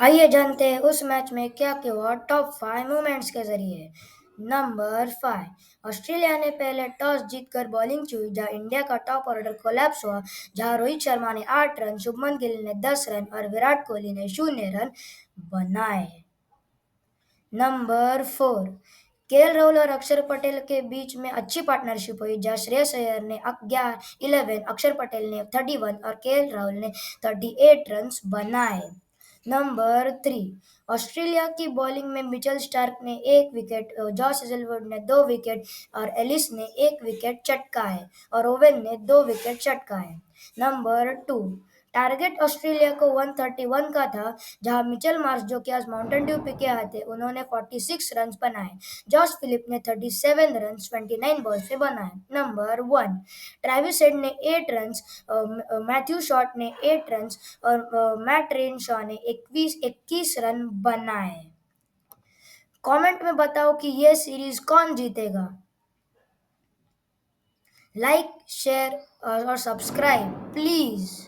आइए जानते हैं उस मैच में क्या क्या हुआ टॉप 5 मोमेंट्स के जरिए। नंबर 5, ऑस्ट्रेलिया ने पहले टॉस जीतकर बॉलिंग चुनी, जहां इंडिया का टॉप ऑर्डर कोलैप्स हुआ। जहां रोहित शर्मा ने 8 रन, शुभमन गिल ने 10 रन और विराट कोहली ने 0 रन बनाए। नंबर 4, केएल राहुल और अक्षर पटेल के बीच में अच्छी पार्टनरशिप हुई, जहां श्रेयस अय्यर ने 11, अक्षर पटेल ने 31 और केएल राहुल ने 38 रन बनाए। नंबर 3, ऑस्ट्रेलिया की बॉलिंग में मिचेल स्टार्क ने 1 विकेट, जॉस हेजलवुड ने 2 विकेट और एलिस ने 1 विकेट चटकाए और ओवेन ने 2 विकेट चटकाए। नंबर 2, टारगेट ऑस्ट्रेलिया को 131 का था, जहां मिचेल मार्श, जो कि आज माउंटेन ड्यू पी के आए थे, उन्होंने 46 रन बनाए। जॉस फिलिप ने 37 रन 29 बॉल से बनाए। नंबर 1, ट्रेविस हेड ने 8 रन, मैथ्यू शॉट ने 8 रन और मैट रेनशॉ ने 21 रन बनाए। कमेंट में बताओ कि ये सीरीज कौन जीतेगा। लाइक, शेयर और सब्सक्राइब प्लीज।